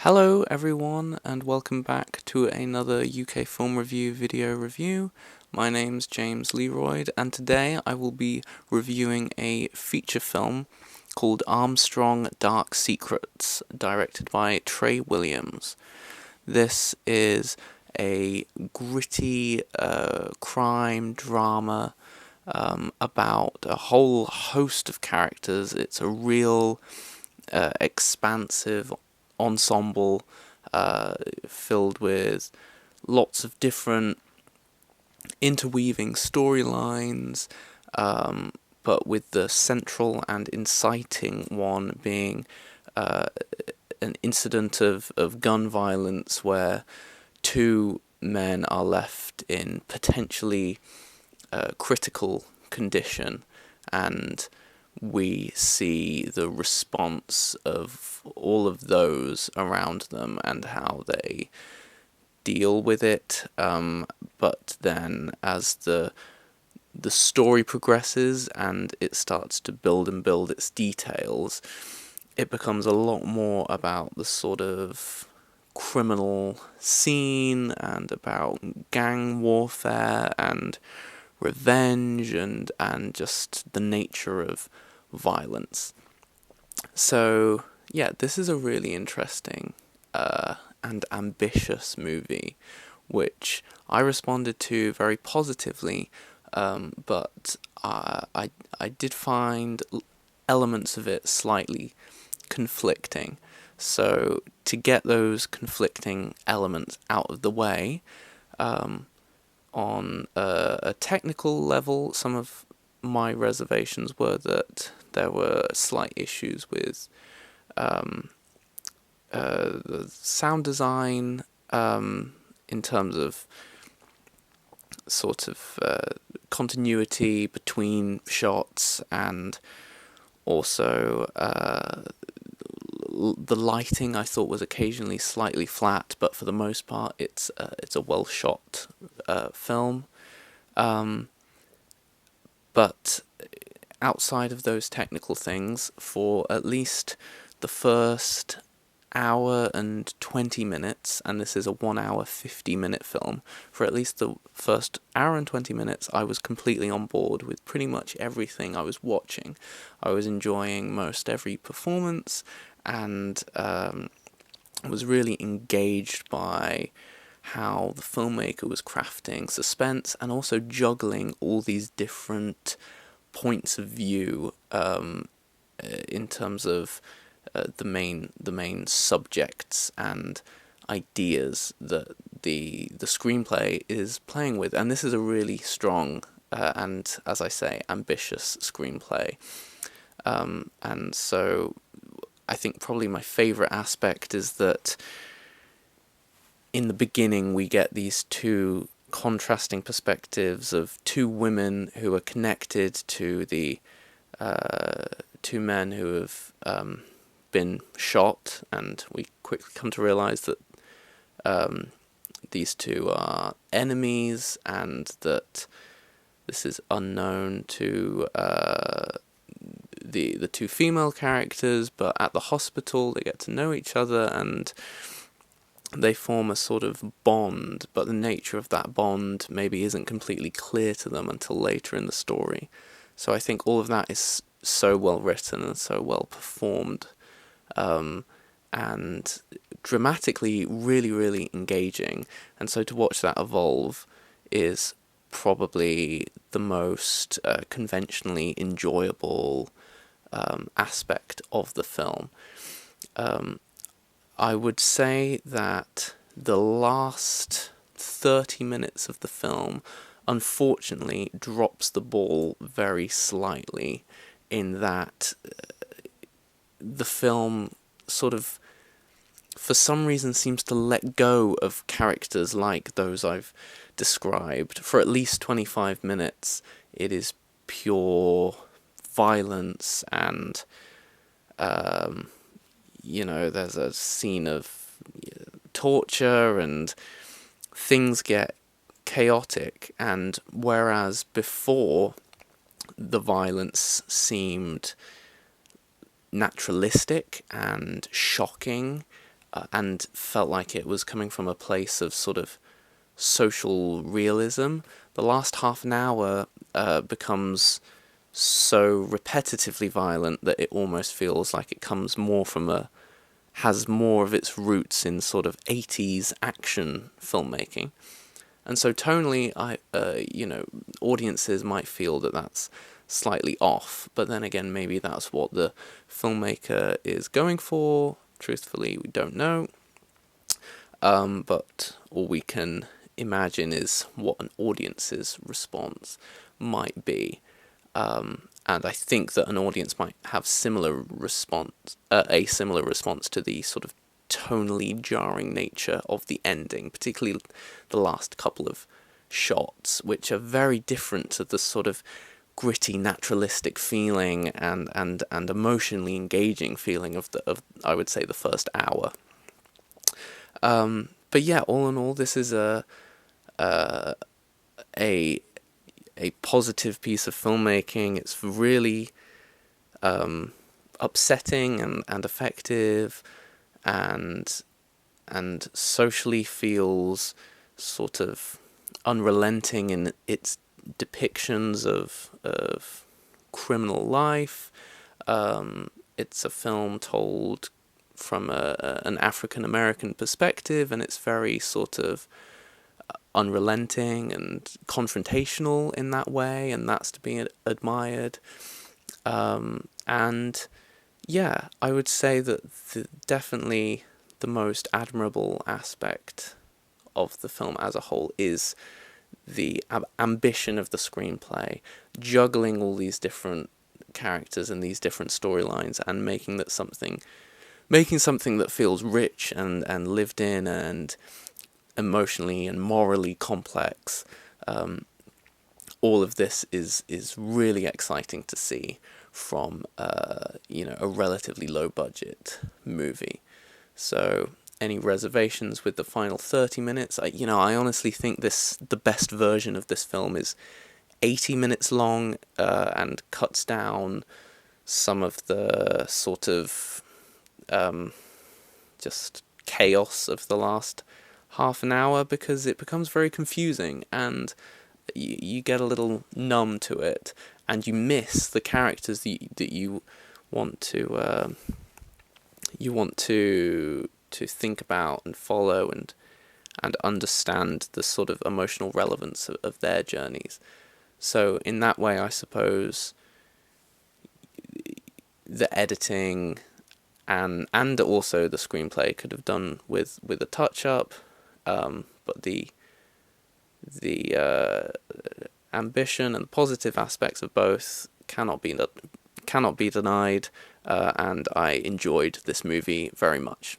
Hello everyone and welcome back to another UK film review video review. My name's James Learoyd and today I will be reviewing a feature film called Armstrong Dark Secrets, directed by Trey Williams. This is a gritty crime drama about a whole host of characters. It's a real expansive ensemble filled with lots of different interweaving storylines, but with the central and inciting one being an incident of gun violence where two men are left in potentially critical condition, and we see the response of all of those around them and how they deal with it. But then as the story progresses and it starts to build and build its details, it becomes a lot more about the sort of criminal scene and about gang warfare and revenge and just the nature of violence. So yeah, this is a really interesting and ambitious movie, which I responded to very positively, but I did find elements of it slightly conflicting. So to get those conflicting elements out of the way, on a technical level, some of my reservations were that there were slight issues with the sound design, in terms of sort of continuity between shots, and also the lighting I thought was occasionally slightly flat, but for the most part it's a well shot film. But outside of those technical things, for at least the first hour and 20 minutes, and this is a 1 hour 50-minute film, for at least the first hour and 20 minutes I was completely on board with pretty much everything I was watching. I was enjoying most every performance and was really engaged by how the filmmaker was crafting suspense and also juggling all these different points of view in terms of the main subjects and ideas that the screenplay is playing with. And this is a really strong and, as I say, ambitious screenplay. And so I think probably my favourite aspect is that in the beginning we get these two contrasting perspectives of two women who are connected to the two men who have been shot, and we quickly come to realise that these two are enemies and that this is unknown to the two female characters, but at the hospital they get to know each other and they form a sort of bond, but the nature of that bond maybe isn't completely clear to them until later in the story. So I think all of that is so well written and so well performed, and dramatically really, really engaging. And so to watch that evolve is probably the most conventionally enjoyable aspect of the film. I would say that the last 30 minutes of the film unfortunately drops the ball very slightly, in that the film sort of, for some reason, seems to let go of characters like those I've described. For at least 25 minutes, it is pure violence and there's a scene of torture and things get chaotic, and whereas before the violence seemed naturalistic and shocking, and felt like it was coming from a place of sort of social realism. The last half an hour becomes so repetitively violent that it almost feels like it comes more from has more of its roots in sort of 80s action filmmaking. And so tonally, audiences might feel that that's slightly off, but then again, maybe that's what the filmmaker is going for. Truthfully, we don't know. But all we can imagine is what an audience's response might be. And I think that an audience might have a similar response to the sort of tonally jarring nature of the ending, particularly the last couple of shots, which are very different to the sort of gritty, naturalistic feeling and emotionally engaging feeling of I would say the first hour. But yeah, all in all, this is a positive piece of filmmaking. It's really upsetting and effective, and socially feels sort of unrelenting in its depictions of criminal life. It's a film told from an African American perspective, and it's very sort of unrelenting and confrontational in that way, and that's to be admired. And yeah, I would say that definitely the most admirable aspect of the film as a whole is the ambition of the screenplay, juggling all these different characters and these different storylines, and making something that feels rich and lived in and emotionally and morally complex. All of this is really exciting to see from a relatively low budget movie. So any reservations with the final 30 minutes? I honestly think the best version of this film is 80 minutes long, and cuts down some of the sort of just chaos of the last half an hour, because it becomes very confusing and you get a little numb to it, and you miss the characters that you want to think about and follow and understand the sort of emotional relevance of their journeys. So in that way, I suppose the editing and also the screenplay could have done with a touch up, but the ambition and positive aspects of both cannot be denied, and I enjoyed this movie very much.